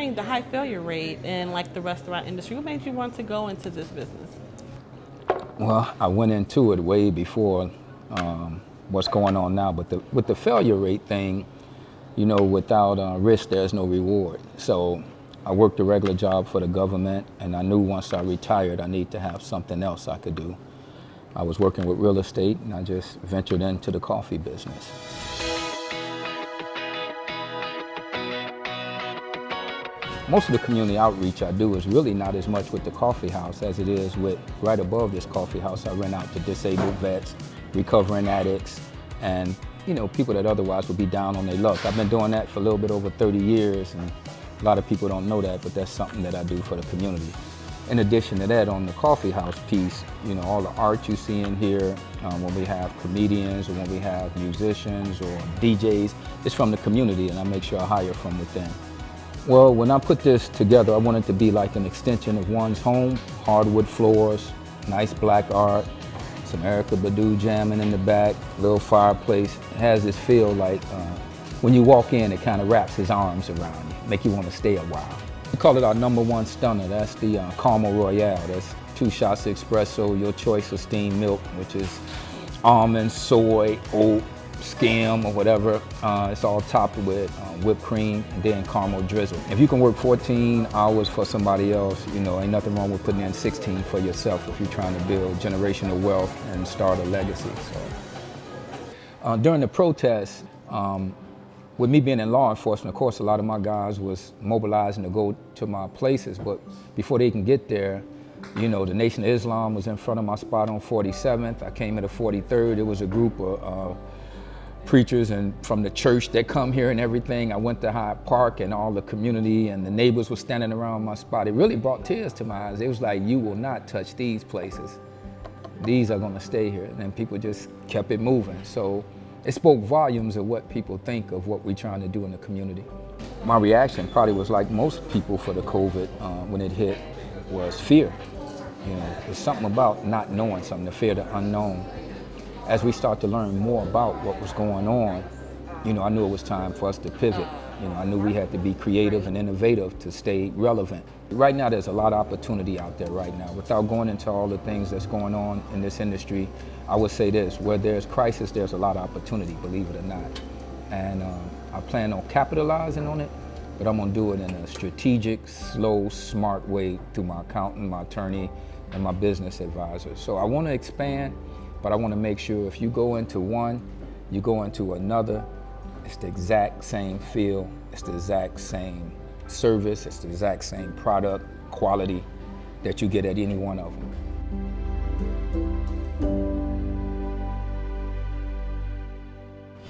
considering the high failure rate in like the restaurant industry, what made you want to go into this business? Well, I went into it way before what's going on now, but with the failure rate thing, without risk, there's no reward. So I worked a regular job for the government, and I knew once I retired, I need to have something else I could do. I was working with real estate, and I just ventured into the coffee business. Most of the community outreach I do is really not as much with the coffee house as it is with, right above this coffee house, I rent out to disabled vets, recovering addicts, and people that otherwise would be down on their luck. I've been doing that for a little bit over 30 years, and a lot of people don't know that, but that's something that I do for the community. In addition to that, on the coffee house piece, all the art you see in here, when we have comedians or when we have musicians or DJs, it's from the community, and I make sure I hire from within. Well, when I put this together, I want it to be like an extension of one's home. Hardwood floors, nice black art, some Erykah Badu jamming in the back, little fireplace. It has this feel like when you walk in, it kind of wraps his arms around you, make you want to stay a while. We call it our #1 stunner. That's the Caramel Royale. That's 2 shots of espresso, your choice of steamed milk, which is almond, soy, oat, skim, or whatever. It's all topped with whipped cream and then caramel drizzle. If you can work 14 hours for somebody else, ain't nothing wrong with putting in 16 for yourself if you're trying to build generational wealth and start a legacy. So, during the protests, with me being in law enforcement, of course, a lot of my guys was mobilizing to go to my places, but before they can get there, the Nation of Islam was in front of my spot on 47th. I came at a 43rd. It was a group of preachers and from the church that come here and everything. I went to Hyde Park, and all the community and the neighbors were standing around my spot. It really brought tears to my eyes. It was like, you will not touch these places. These are gonna stay here. And then people just kept it moving. So it spoke volumes of what people think of what we're trying to do in the community. My reaction probably was like most people for the COVID when it hit, was fear. There's something about not knowing something, the fear of the unknown. As we start to learn more about what was going on, I knew it was time for us to pivot. I knew we had to be creative and innovative to stay relevant. Right now, there's a lot of opportunity out there right now. Without going into all the things that's going on in this industry, I would say this: where there's crisis, there's a lot of opportunity, believe it or not. And I plan on capitalizing on it, but I'm gonna do it in a strategic, slow, smart way through my accountant, my attorney, and my business advisor. So I wanna expand, but I want to make sure if you go into one, you go into another, it's the exact same feel, it's the exact same service, it's the exact same product, quality that you get at any one of them.